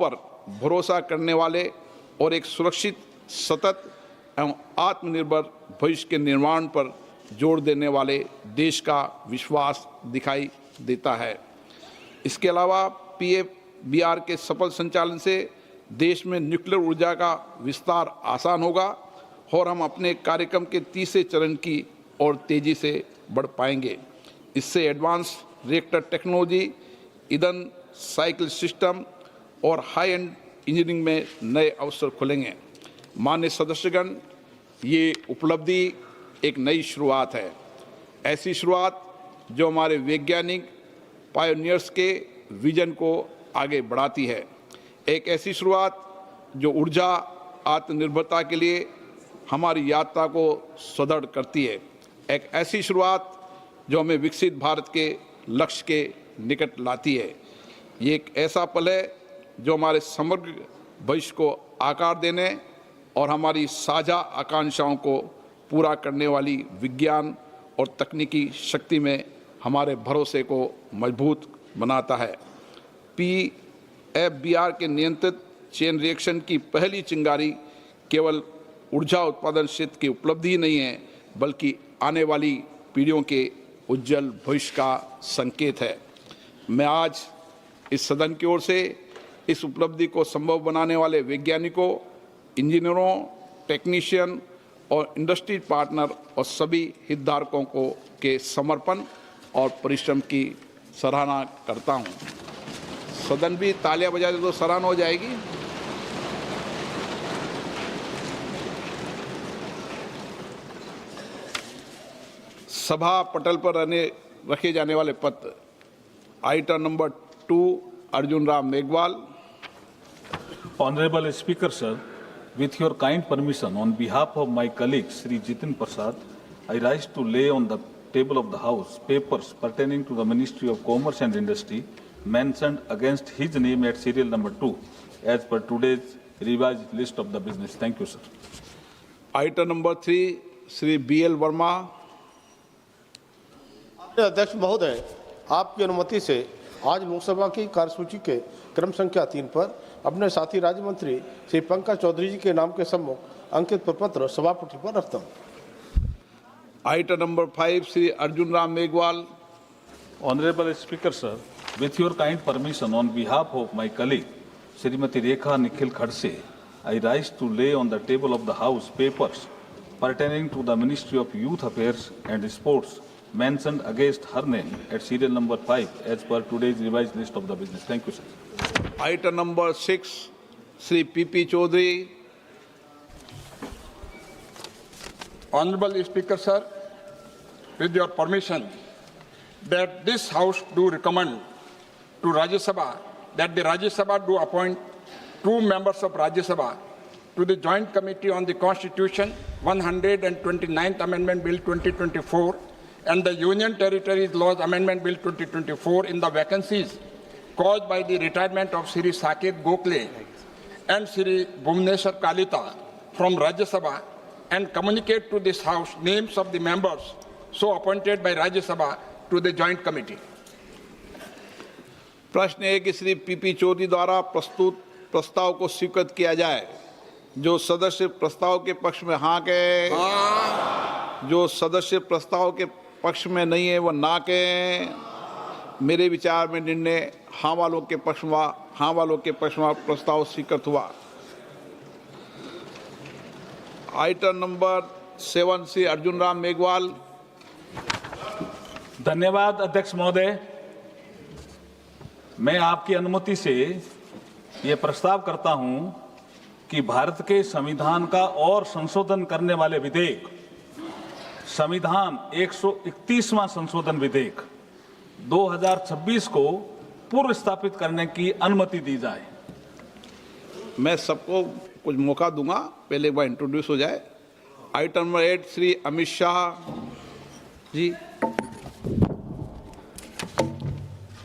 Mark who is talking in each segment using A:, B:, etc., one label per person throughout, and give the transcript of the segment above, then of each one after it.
A: पर भरोसा करने वाले और एक सुरक्षित, सतत एवं आत्मनिर्भर भविष्य के निर्माण पर जोर देने वाले देश का विश्वास दिखाई देता है। इसके अलावा PFBR के सफल संचालन से देश में न्यूक्लियर ऊर्जा का विस्तार आसान होगा और हम अपने कार्यक्रम के तीसरे चरण की ओर तेजी से बढ़ पाएंगे। इससे एडवांस रिएक्टर टेक्नोलॉजी, ईंधन साइकिल सिस्टम और हाई एंड इंजीनियरिंग में नए अवसर खुलेंगे। माननीय सदस्यगण, ये उपलब्धि एक नई शुरुआत है, ऐसी शुरुआत जो हमारे वैज्ञानिक पायोनियर्स के विजन को आगे बढ़ाती है, एक ऐसी शुरुआत जो ऊर्जा आत्मनिर्भरता के लिए हमारी यात्रा को सुदृढ़ करती है, एक ऐसी शुरुआत जो हमें विकसित भारत के लक्ष्य के निकट लाती है। ये एक ऐसा पल है जो हमारे समग्र भविष्य को आकार देने और हमारी साझा आकांक्षाओं को पूरा करने वाली विज्ञान और तकनीकी शक्ति में हमारे भरोसे को मजबूत बनाता है। PFBR के नियंत्रित चेन रिएक्शन की पहली चिंगारी केवल ऊर्जा उत्पादन क्षेत्र की उपलब्धि नहीं है, बल्कि आने वाली पीढ़ियों के उज्जवल भविष्य का संकेत है। मैं आज इस सदन की ओर से इस उपलब्धि को संभव बनाने वाले वैज्ञानिकों, इंजीनियरों, टेक्नीशियन और इंडस्ट्री पार्टनर और सभी हितधारकों को के समर्पण और परिश्रम की सराहना करता हूं। सदन भी तालियां बजा दे तो सराहना हो जाएगी। सभा पटल पर रखे जाने वाले पत्र। Item number 2, Arjun Ram Meghwal.
B: Honorable Speaker, sir, with your kind permission, on behalf of my colleague Sri Jitin Prasad, I rise to lay on the table of the House papers pertaining to the Ministry of Commerce and Industry mentioned against his name at serial number 2 as per today's revised list of the business. Thank you, sir.
A: Item number 3, Shri BL Verma.
C: अध्यक्ष महोदय, आपकी अनुमति से आज लोकसभा की कार्यसूची के क्रम संख्या 3 पर अपने साथी राज्य मंत्री श्री पंकज चौधरी जी के नाम के सम्मुख अंकित प्रपत्र सभापति पर रखता हूँ।
A: Item number 5, Shri Arjun Ram Meghwal.
B: Honorable Speaker, sir, with your kind permission, on behalf of my colleague Srimati Rekha Nikhil Khadse, I rise to lay on the table of the House papers pertaining to the Ministry of Youth Affairs and Sports mentioned against her name at serial number 5 as per today's revised list of the business. Thank you, sir.
A: Item number 6, Shri PP Chaudhary.
D: Honorable Speaker, sir, with your permission, that this House do recommend to Rajya Sabha that the Rajya Sabha do appoint 2 members of Rajya Sabha to the Joint Committee on the Constitution, 129th Amendment Bill 2024 and the Union Territories Laws Amendment Bill 2024 in the vacancies caused by the retirement of Shri Saket Gokhale and Shri Bhuvneshwar Kalita from Rajya Sabha and communicate to this House names of the members so appointed by Rajya Sabha to the Joint Committee.
A: प्रश्न है कि Shri PP Chaudhary द्वारा प्रस्तुत प्रस्ताव को स्वीकृत किया जाए। जो सदस्य प्रस्ताव के पक्ष में हाँ कहे, जो सदस्य प्रस्ताव के पक्ष में नहीं है वो ना कहें। मेरे विचार में निर्णय हाँ वालों के पक्ष में प्रस्ताव स्वीकृत हुआ। Item number 7, Shri Arjun Ram Meghwal.
B: धन्यवाद अध्यक्ष महोदय। मैं आपकी अनुमति से ये प्रस्ताव करता हूं कि भारत के संविधान का और संशोधन करने वाले विधेयक, संविधान 131वां संशोधन विधेयक 2026 को पूर्व स्थापित करने की अनुमति दी जाए।
A: मैं सबको कुछ मौका दूंगा, पहले एक बार इंट्रोड्यूस हो जाए। Item number 8, Shri Amit Shah ji.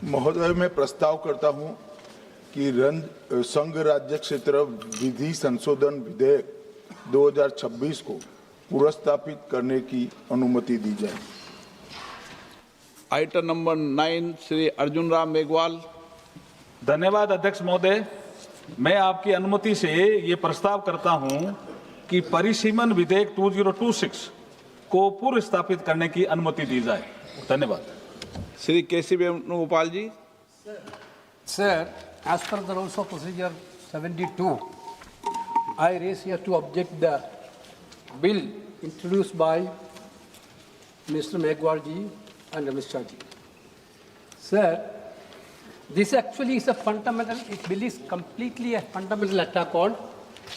E: महोदय, मैं प्रस्ताव करता हूं कि संघ राज्य क्षेत्र विधि संशोधन विधेयक 2026 को पुनर्स्थापित करने की अनुमति दी जाए।
A: Item number 9, Shri Arjun Ram Meghwal.
B: धन्यवाद अध्यक्ष महोदय। मैं आपकी अनुमति से ये प्रस्ताव करता हूं कि परिसीमन विधेयक 2026 को पूर्व स्थापित करने की अनुमति दी जाए। धन्यवाद।
A: श्री केसी वेणुगोपाल जी।
F: Sir, as per the rules of procedure 72, I raise here to object the bill introduced by Mr. Megwal ji and Mr. Shah ji. Sir, this actually is a fundamental, it bill is completely a fundamental attack on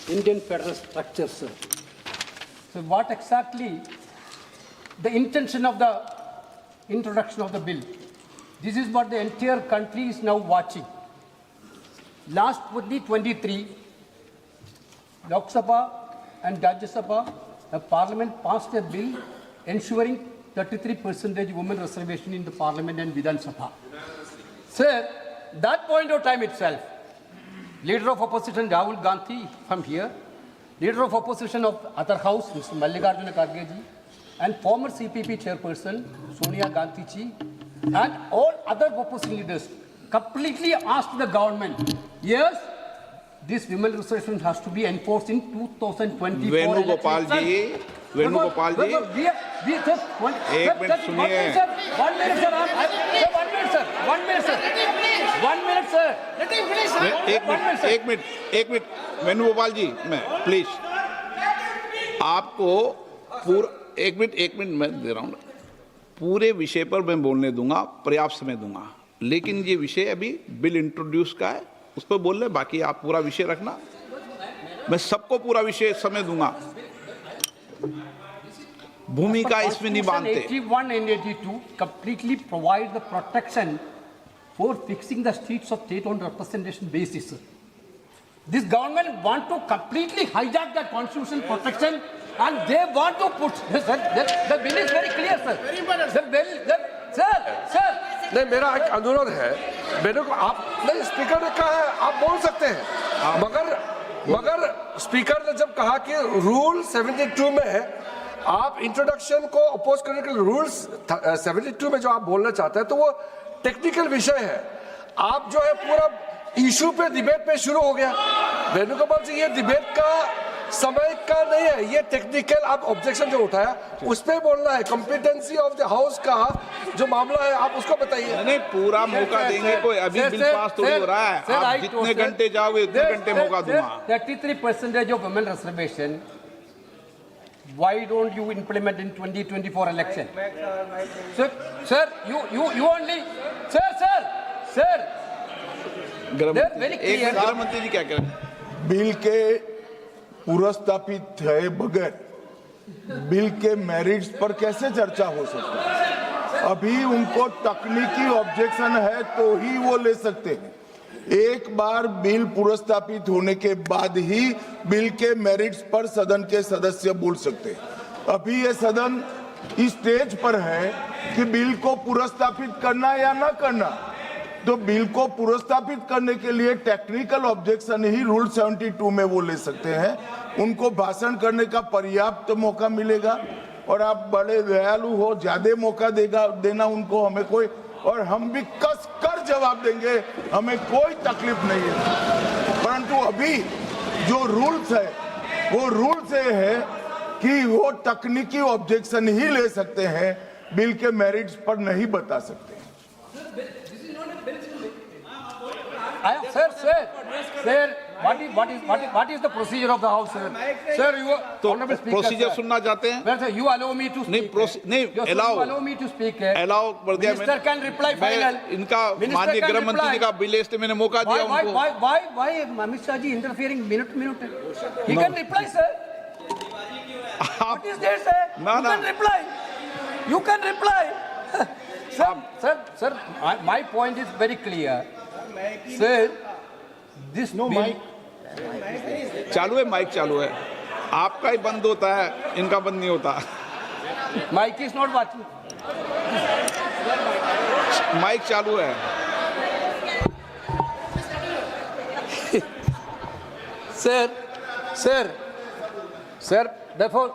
F: Indian federal structure, sir. So what exactly the intention of the introduction of the bill? This is what the entire country is now watching. Last 2023, Lok Sabha and Rajya Sabha, the Parliament passed a bill ensuring 33% women reservation in the Parliament and Vidhan Sabha. Sir, that point of time itself, Leader of Opposition Rahul Gandhi from here, Leader of Opposition of other House, Mr. Mallikarjuna Kharge ji, and former CPP Chairperson Sonia Gandhi ji, and all other opposition leaders completely asked the government, yes, this women reservation has to be enforced in 2024.
A: Venugopal जी, वेणुगोपाल जी, एक minute सुनिए। एक minute Venugopal जी, मैं please आपको पूरा एक minute मैं दे रहा हूँ। पूरे विषय पर मैं बोलने दूंगा, पर्याप्त समय दूंगा, लेकिन ये विषय अभी बिल इंट्रोड्यूस का है, उस पर बोल रहे, बाकी आप पूरा विषय रखना, मैं सबको पूरा विषय समय दूंगा। भूमिका इसमें नहीं बांधते।
F: 81 and 82 completely provide the protection for fixing the seats of state on representation basis. This government want to completely hijack that constitutional protection and they want to put, the bill is very clear, sir. Sir.
G: नहीं, मेरा एक अनुरोध है, मेरे को आप नहीं, speaker ने कहा है आप बोल सकते हैं, मगर स्पीकर ने जब कहा कि रूल 72 में आप इंट्रोडक्शन को अपोज करने के लिए रूल्स 72 में जो आप बोलना चाहते हैं तो वो टेक्निकल विषय है। आप जो है पूरा इशू पे डिबेट पे शुरू हो गया। वेणुगोपाल जी, ये डिबेट का समय का नहीं है, ये टेक्निकल आप ऑब्जेक्शन जो उठाया उस पे बोलना है। कॉम्पिटेंसी ऑफ द हाउस का जो मामला है आप उसको बताइए।
A: नहीं, पूरा मौका देंगे, कोई अभी बिल पास थोड़ी हो रहा है, आप जितने घंटे जाओगे उतने घंटे मौका दूंगा।
F: 33% of women reservation, why don't you implement in 2024 election? Sir, you only, sir.
A: गृह मंत्री जी क्या कह रहे हैं?
E: बिल के पुरस्तापित है बगैर बिल के मेरिट्स पर कैसे चर्चा हो सकती है? अभी उनको तकनीकी ऑब्जेक्शन है तो ही वो ले सकते हैं। एक बार बिल पुरस्तापित होने के बाद ही बिल के मेरिट्स पर सदन के सदस्य बोल सकते हैं। अभी ये सदन इस स्टेज पर है कि बिल को पुरस्तापित करना या ना करना, तो बिल को पुरस्तापित करने के लिए टेक्निकल ऑब्जेक्शन ही रूल 72 में वो ले सकते हैं। उनको भाषण करने का पर्याप्त मौका मिलेगा और आप बड़े दयालु हो, ज्यादा मौका देना उनको, हमें कोई, और हम भी कस कर जवाब देंगे, हमें कोई तकलीफ नहीं है। परंतु अभी जो रूल्स है वो रूल से है कि वो तकनीकी ऑब्जेक्शन ही ले सकते हैं, बिल के मेरिट्स पर नहीं बता सकते।
F: Sir, what is the procedure of the house, sir? Sir, you
A: तो
F: honorable speaker,
A: प्रोसीजर
F: sir.
A: सुनना चाहते हैं?
F: Sir, you allow me to speak.
A: नहीं,
F: Yes, sir,
A: allow.
F: you allow me to speak.
A: Allow कर दिया
F: Minister
A: मैंने।
F: can reply final.
A: इनका
F: Minister
A: माननीय
F: can
A: गृह मंत्री
F: reply.
A: जी का बिल लिस्ट मैंने मौका दिया उनको।
F: Why Amit Shah ji interfering minute? He can reply, sir. What is there, sir?
A: No.
F: You can reply. Sir, my point is very clear. Sir, this bill.
A: चालू है, mic चालू है, आपका ही बंद होता है, इनका बंद नहीं होता।
F: Mike is not watching.
A: Mike चालू है।
F: Sir, therefore,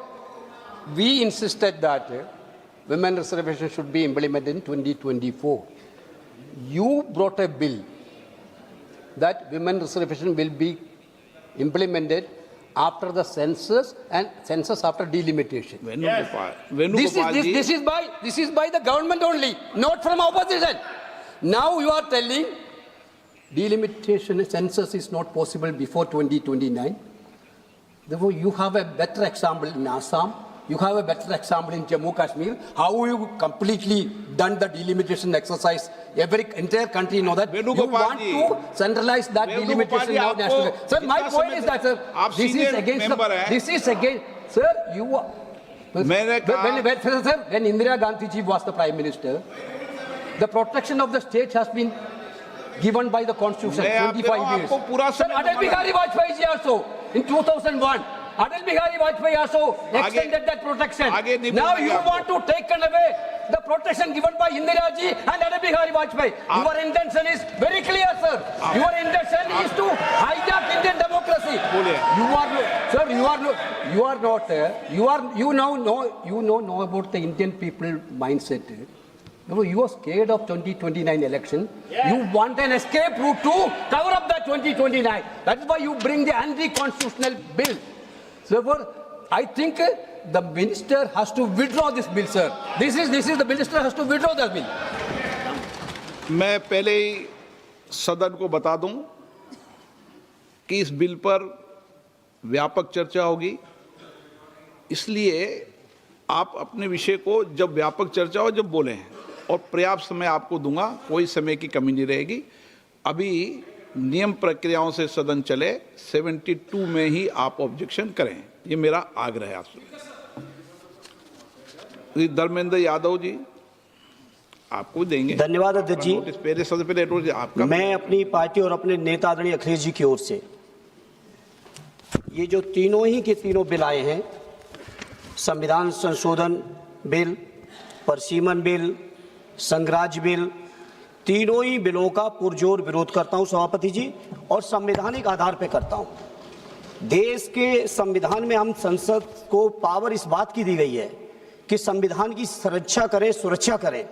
F: we insisted that women reservation should be implemented in 2024. You brought a bill that women reservation will be implemented after the census and census after delimitation. This is by the government only, not from opposition. Now you are telling delimitation census is not possible before 2029. Therefore, you have a better example in Assam. You have a better example in Jammu Kashmir. How you completely done the delimitation exercise? Every entire country know that. You want to centralize that delimitation now nationally. Sir, my point is that, sir, this is against the. This is against. Sir, you are. When Indira Gandhi ji was the Prime Minister, the protection of the state has been given by the Constitution 25 years. Sir, Atal Bihari Vajpayee ji also in 2001. Atal Bihari Vajpayee also extended that protection. Now you want to take away the protection given by Indira ji and Atal Bihari Vajpayee. Your intention is very clear, sir. Your intention is to hijack Indian democracy. You know about the Indian people mindset. You are scared of 2029 election. You want an escape route to cover up that 2029. That is why you bring the anti-constitutional bill. Therefore, I think the minister has to withdraw this bill, sir. This is the minister has to withdraw the bill.
A: मैं पहले ही सदन को बता दूं कि इस bill पर व्यापक चर्चा होगी, इसलिए आप अपने विषय को जब व्यापक चर्चा हो जब बोलें, और पर्याप्त समय आपको दूंगा, कोई समय की कमी नहीं रहेगी। अभी नियम प्रक्रियाओं से सदन चले, 72 में ही आप ऑब्जेक्शन करें, ये मेरा आग्रह है आपसे। धर्मेंद्र यादव जी आपको देंगे।
H: धन्यवाद अध्यक्ष जी।
A: पहले सबसे पहले आपका।
H: मैं अपनी पार्टी और अपने नेता आदरणीय अखिलेश जी की ओर से ये जो तीनों ही के तीनों बिल आए हैं, संविधान संशोधन बिल, परसीमन बिल, संघराज्य बिल, तीनों ही बिलों का पुरजोर विरोध करता हूं सभापति जी, और संवैधानिक आधार पर करता हूं। देश के संविधान में हम संसद को पावर इस बात की दी गई है कि संविधान की संरक्षा करें, सुरक्षा करें,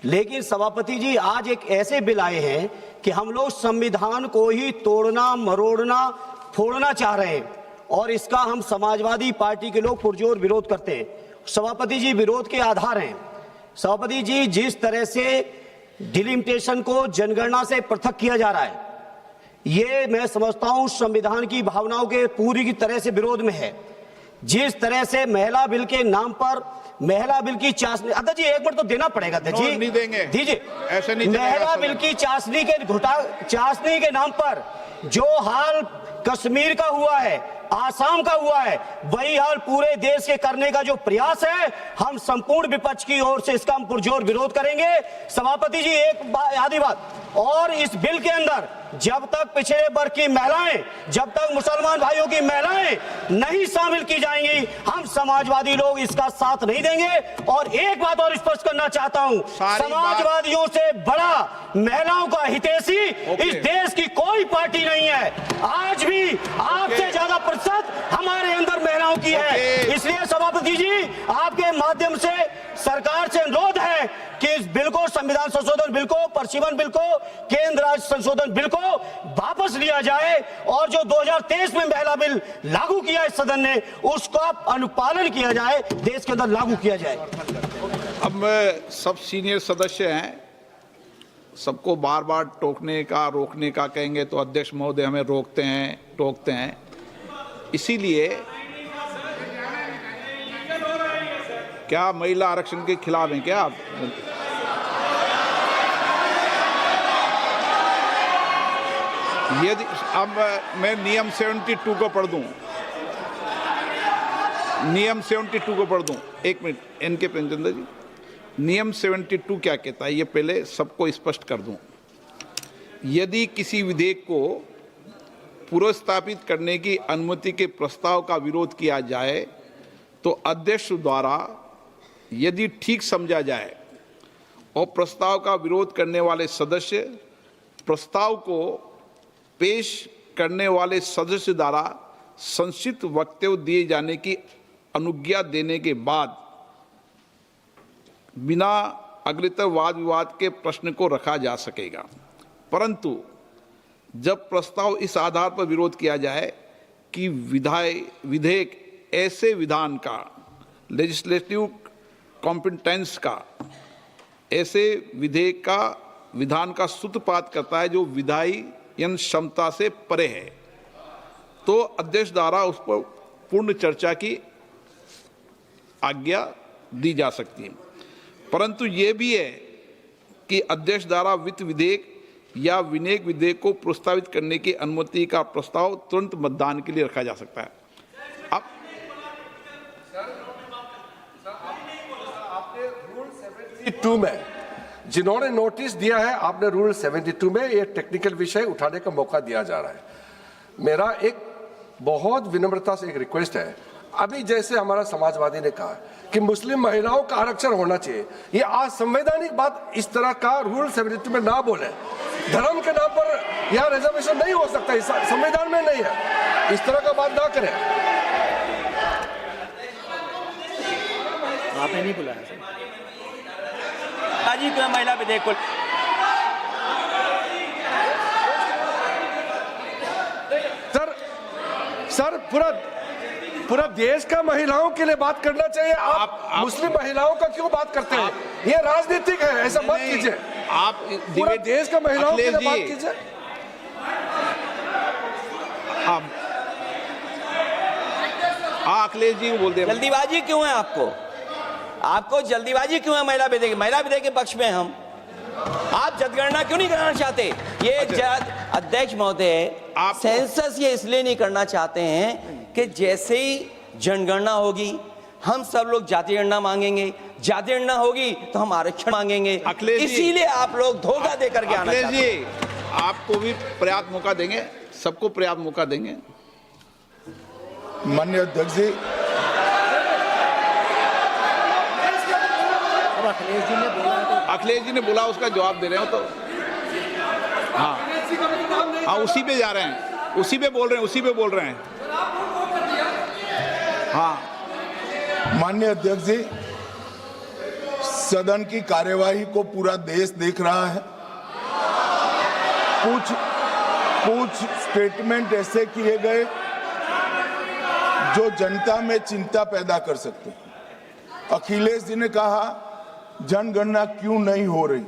H: लेकिन सभापति जी आज एक ऐसे बिल आए हैं कि हम लोग संविधान को ही तोड़ना, मरोड़ना, फोड़ना चाह रहे हैं, और इसका हम समाजवादी पार्टी के लोग पुरजोर विरोध करते हैं। सभापति जी, विरोध के आधार हैं। सभापति जी, जिस तरह से डिलिमिटेशन को जनगणना से पृथक किया जा रहा है, ये मैं समझता हूं संविधान की भावनाओं के पूरी की तरह से विरोध में है। जिस तरह से महिला बिल के नाम पर महिला बिल की चाशनी, अध्यक्ष जी एक मिनट तो देना पड़ेगा अध्यक्ष जी,
A: नहीं देंगे,
H: दीजिए।
A: ऐसे नहीं,
H: महिला बिल की चाशनी के नाम पर जो हाल कश्मीर का हुआ है, आसाम का हुआ है, वही हाल पूरे देश के करने का जो प्रयास है, हम संपूर्ण विपक्ष की ओर से इसका हम पुरजोर विरोध करेंगे। सभापति जी एक आधी बात और, इस बिल के अंदर जब तक पिछड़े वर्ग की महिलाएं, जब तक मुसलमान भाइयों की महिलाएं नहीं शामिल की जाएंगी, हम समाजवादी लोग इसका साथ नहीं देंगे। और एक बात और स्पष्ट करना चाहता हूं, समाजवादियों से बड़ा महिलाओं का हितैषी इस देश की कोई पार्टी नहीं है। आज भी आपसे ज्यादा प्रतिशत हमारे अंदर महिलाओं की है। इसलिए सभापति जी आपके माध्यम से सरकार से अनुरोध है कि इस बिल को, संविधान संशोधन बिल को, परसीमन बिल को, केंद्र राज्य संशोधन बिल को वापस लिया जाए, और जो 2023 में महिला बिल लागू किया इस सदन ने, उसका अनुपालन किया जाए, देश के अंदर लागू किया जाए।
A: अब सब सीनियर सदस्य हैं, सबको बार बार टोकने का, रोकने का कहेंगे तो अध्यक्ष महोदय हमें रोकते हैं, टोकते हैं। इसीलिए क्या महिला आरक्षण के खिलाफ हैं क्या आप? यदि अब मैं नियम 72 को पढ़ दूं, नियम 72 को पढ़ दूं, एक मिनट एनके प्रेमचंद्र जी, नियम 72 क्या कहता है ये पहले सबको स्पष्ट कर दूं। यदि किसी विधेयक को पुरस्तापित करने की अनुमति के प्रस्ताव का विरोध किया जाए तो अध्यक्ष द्वारा यदि ठीक समझा जाए और प्रस्ताव का विरोध करने वाले सदस्य प्रस्ताव को पेश करने वाले सदस्य द्वारा संक्षिप्त वक्तव्य दिए जाने की अनुज्ञा देने के बाद बिना अग्रतर वाद विवाद के प्रश्न को रखा जा सकेगा। परंतु जब प्रस्ताव इस आधार पर विरोध किया जाए कि विधेयक ऐसे विधान का लेजिस्लेटिव कॉम्पिटेंस का ऐसे विधेयक का विधान का सूत्रपात करता है जो विधायन क्षमता से परे है, तो अध्यक्ष द्वारा उस पर पूर्ण चर्चा की आज्ञा दी जा सकती है। परंतु ये भी है कि अध्यक्ष द्वारा वित्त विधेयक या विनियोग विधेयक को प्रस्तावित करने की अनुमति का प्रस्ताव तुरंत मतदान के लिए रखा जा सकता है। अब
G: आपने रूल 72 में जिन्होंने नोटिस दिया है, आपने रूल 72 में ये टेक्निकल विषय उठाने का मौका दिया जा रहा है। मेरा एक बहुत विनम्रता से एक रिक्वेस्ट है, अभी जैसे हमारा समाजवादी ने कहा कि मुस्लिम महिलाओं का आरक्षण होना चाहिए, ये असंवैधानिक बात इस तरह का रूल 72 में ना बोले। धर्म के नाम पर यह रिजर्वेशन नहीं हो सकता, संविधान में नहीं है, इस तरह का बात ना करें।
H: आपने नहीं बुलाया जी को महिला विधेयक को।
G: सर पूरा देश का महिलाओं के लिए बात करना चाहिए। आप मुस्लिम महिलाओं का क्यों बात करते हैं? ये राजनीतिक है, ऐसा मत कीजिए।
A: आप
G: पूरा देश का महिलाओं के लिए बात कीजिए।
A: अखिलेश जी को बोलते हैं,
I: जल्दीबाजी क्यों है आपको जल्दीबाजी क्यों है? महिला विधेयक के पक्ष में हम, आप जनगणना क्यों नहीं कराना चाहते? ये अध्यक्ष महोदय, सेंसस ये इसलिए नहीं करना चाहते हैं कि जैसे ही जनगणना होगी हम सब लोग जातीय गणना मांगेंगे, जातीय गणना होगी तो हम आरक्षण मांगेंगे, इसीलिए आप लोग धोखा दे करके आना चाहते हैं।
A: अखिलेश जी आपको भी पर्याप्त मौका देंगे, सबको पर्याप्त मौका देंगे।
E: माननीय अध्यक्ष जी,
A: अखिलेश जी ने बोला, उसका जवाब दे रहे हो तो हाँ उसी पे जा रहे हैं, उसी पे बोल रहे हैं। हाँ
E: माननीय अध्यक्ष जी, सदन की कार्यवाही को पूरा देश देख रहा है। कुछ स्टेटमेंट ऐसे किए गए जो जनता में चिंता पैदा कर सकते हैं। अखिलेश जी ने कहा जनगणना क्यों नहीं हो रही है।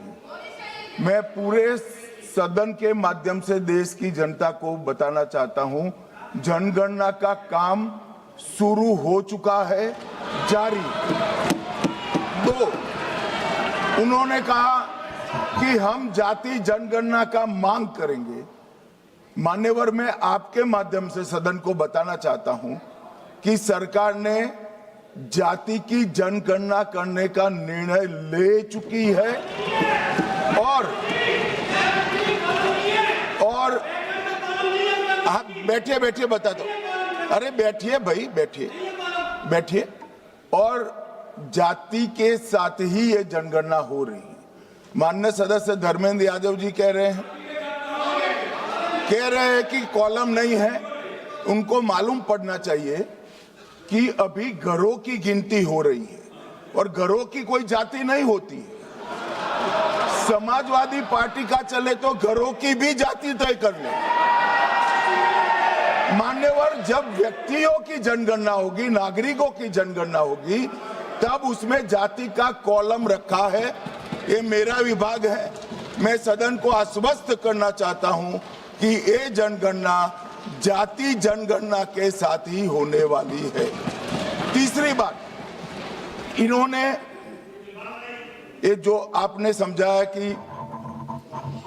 E: मैं पूरे सदन के माध्यम से देश की जनता को बताना चाहता हूं, जनगणना का काम शुरू हो चुका है, जारी। 2, उन्होंने कहा कि हम जाति जनगणना का मांग करेंगे। मान्यवर, मैं आपके माध्यम से सदन को बताना चाहता हूं कि सरकार ने जाति की जनगणना करने का निर्णय ले चुकी है और आप बैठिए बता दो। अरे बैठिए भाई, बैठिए। और जाति के साथ ही ये जनगणना हो रही है। माननीय सदस्य धर्मेंद्र यादव जी कह रहे हैं कि कॉलम नहीं है। उनको मालूम पड़ना चाहिए कि अभी घरों की गिनती हो रही है और घरों की कोई जाति नहीं होती है। समाजवादी पार्टी का चले तो घरों की भी जाति तय कर ले। मान्यवर, जब व्यक्तियों की जनगणना होगी, नागरिकों की जनगणना होगी, तब उसमें जाति का कॉलम रखा है। ये मेरा विभाग है। मैं सदन को आश्वस्त करना चाहता हूं कि ये जनगणना जाति जनगणना के साथ ही होने वाली है। तीसरी बात, इन्होंने ये जो आपने समझाया कि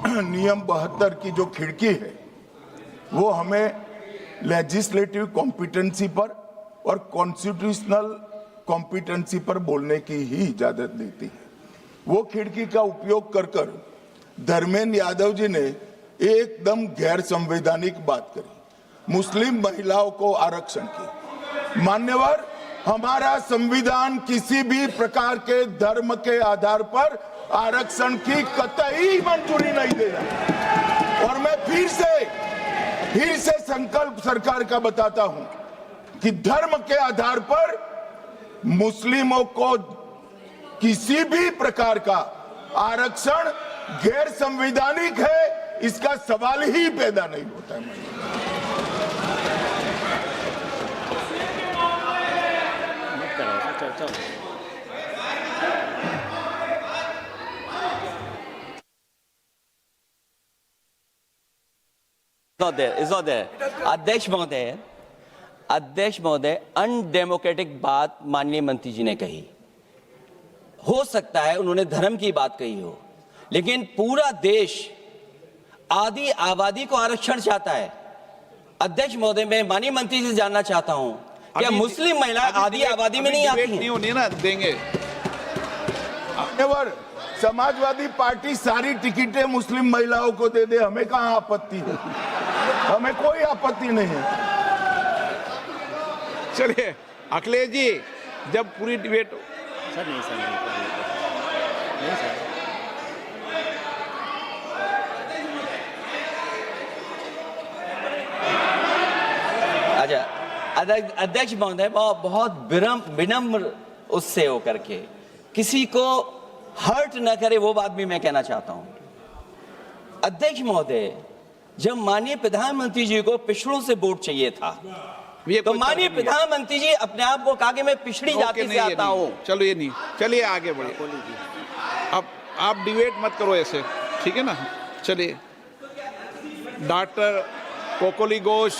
E: नियम 72 की जो खिड़की है वो हमें लेजिस्लेटिव कॉम्पिटेंसी पर और कॉन्स्टिट्यूशनल कॉम्पिटेंसी पर बोलने की ही इजाजत देती है। वो खिड़की का उपयोग कर धर्मेंद्र यादव जी ने एकदम गैर संवैधानिक बात करी, मुस्लिम महिलाओं को आरक्षण की। मान्यवर, हमारा संविधान किसी भी प्रकार के धर्म के आधार पर आरक्षण की कतई मंजूरी नहीं देगा। और मैं फिर से संकल्प सरकार का बताता हूं कि धर्म के आधार पर मुस्लिमों को किसी भी प्रकार का आरक्षण गैर संवैधानिक है, इसका सवाल ही पैदा नहीं होता है।
I: It's not there. अध्यक्ष महोदय अनडेमोक्रेटिक बात माननीय मंत्री जी ने कही। हो सकता है उन्होंने धर्म की बात कही हो, लेकिन पूरा देश आदि आबादी को आरक्षण चाहता है। अध्यक्ष महोदय, मैं माननीय मंत्री से जानना चाहता हूं क्या मुस्लिम महिला आदि आबादी में नहीं आती
A: नहीं होनी ना, देंगे।
E: समाजवादी पार्टी सारी टिकटें मुस्लिम महिलाओं को दे दे, हमें कहां आपत्ति है? हमें कोई आपत्ति नहीं है।
A: चलिए अखिलेश जी, जब पूरी डिबेट
H: सर नहीं सर नहीं सर
I: अच्छा, अध्यक्ष महोदय बहुत विनम्र उससे होकर के किसी को हर्ट न करे वो बात भी मैं कहना चाहता हूं। अध्यक्ष महोदय, जब माननीय प्रधानमंत्री जी को पिछड़ों से वोट चाहिए था, तो माननीय प्रधानमंत्री जी अपने आप को कहा कि मैं पिछड़ी जाति से आता हूं।
A: चलो ये नहीं, चलिए आगे बढ़िए। अब आप डिबेट मत करो ऐसे, ठीक है ना? चलिए डॉक्टर कोकोली घोष,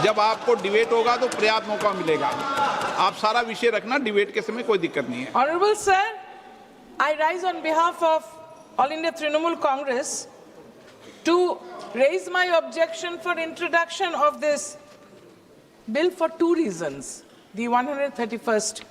A: जब आपको डिबेट होगा तो पर्याप्त मौका मिलेगा। आप सारा विषय रखना, डिबेट के समय कोई दिक्कत नहीं है।
J: Honorable sir, I rise on behalf of All India Trinamool Congress to raise my objection for introduction of this bill for two reasons. The 131st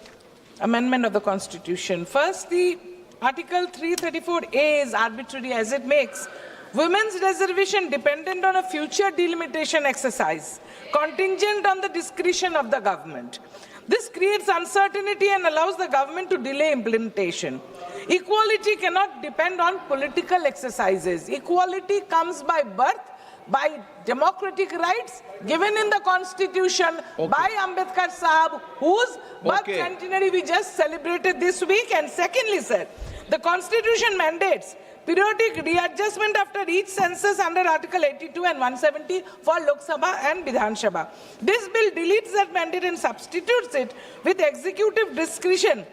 J: Amendment of the Constitution. First, the Article 334A is arbitrary as it makes women's reservation dependent on a future delimitation exercise, contingent on the discretion of the government. This creates uncertainty and allows the government to delay implementation. Equality cannot depend on political exercises. Equality comes by birth, by democratic rights given in the Constitution by Ambedkar Sahab, whose birth centenary we just celebrated this week. And secondly, sir, the Constitution mandates periodic readjustment after each census under Article 82 and 170 for Lok Sabha and Vidhan Sabha. This bill deletes that mandate and substitutes it with executive discretion,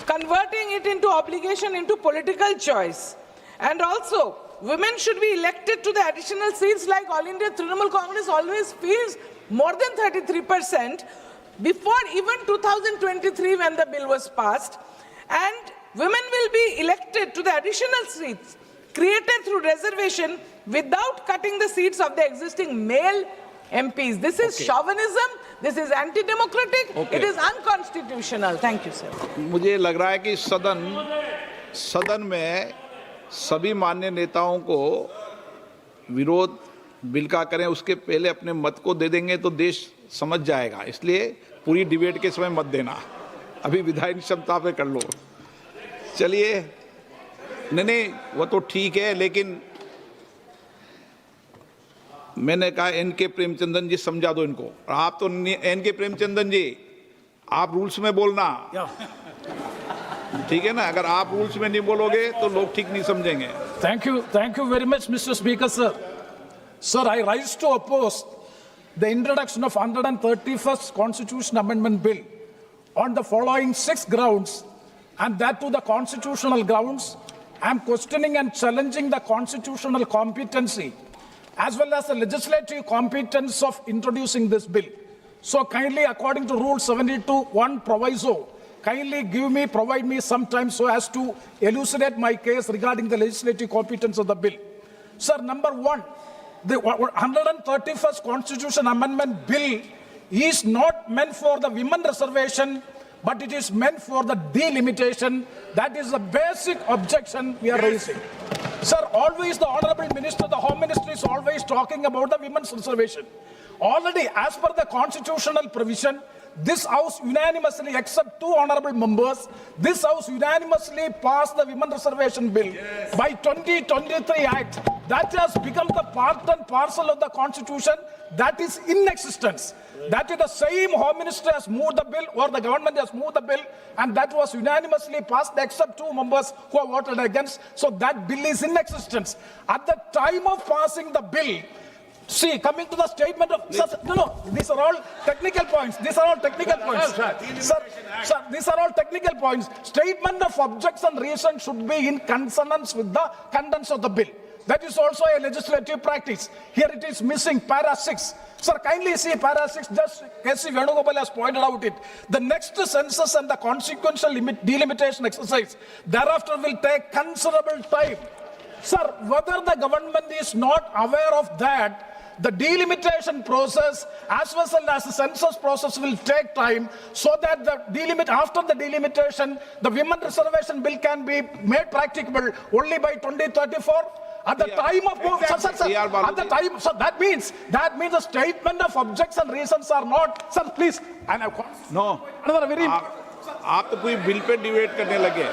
J: converting it into obligation into political choice. And also, women should be elected to the additional seats like All India Trinamool Congress always feels more than 33% before even 2023 when the bill was passed. And women will be elected to the additional seats created through reservation without cutting the seats of the existing male MPs. This is chauvinism, this is anti-democratic, it is unconstitutional. Thank you, sir.
A: मुझे लग रहा है कि सदन में सभी मान्य नेताओं को विरोध बिल का करें, उसके पहले अपने मत को दे देंगे तो देश समझ जाएगा। इसलिए पूरी डिबेट के समय मत देना, अभी विधायी क्षमता पे कर लो। चलिए, नहीं वो तो ठीक है, लेकिन मैंने कहा एन.के. प्रेमचंद्रन जी समझा दो इनको। आप तो एन.के. प्रेमचंद्रन जी, आप रूल्स में बोलना, ठीक है ना? अगर आप रूल्स में नहीं बोलोगे तो लोग ठीक नहीं समझेंगे।
K: Thank you very much, Mr. Speaker, sir. Sir, I rise to oppose the introduction of 131st Constitution Amendment Bill on the following 6 grounds, and that to the constitutional grounds. I am questioning and challenging the constitutional competency as well as the legislative competence of introducing this bill. So kindly, according to Rule 72(1) proviso, kindly provide me some time so as to elucidate my case regarding the legislative competence of the bill. Sir, number one, the 131st Constitution Amendment Bill is not meant for the women reservation, but it is meant for the delimitation. That is the basic objection we are raising. Sir, always the Honorable Minister, the Home Ministry is always talking about the women's reservation. Already, as per the constitutional provision, this House unanimously, except 2 honorable members, this House unanimously passed the Women Reservation Bill by 2023 Act. That has become the part and parcel of the Constitution that is in existence. That is the same Home Minister has moved the bill, or the government has moved the bill, and that was unanimously passed except 2 members who have voted against. So that bill is in existence. At the time of passing the bill, see, coming to the statement of... No, these are all technical points. These are all technical points. Sir, these are all technical points. Statement of objects and reasons should be in consonance with the contents of the bill. That is also a legislative practice. Here it is missing, para 6. Sir, kindly see para 6, just K.C. Venugopal has pointed out it. The next census and the consequential delimitation exercise thereafter will take considerable time. Sir, whether the government is not aware of that, the delimitation process as well as the census process will take time, so that after the delimitation, the Women Reservation Bill can be made practicable only by 2034. At the time of at the time, so that means the statement of objects and reasons are not. Sir, please. And
A: No.
K: another very.
A: आप तो पूरी bill pay debate करने लगे.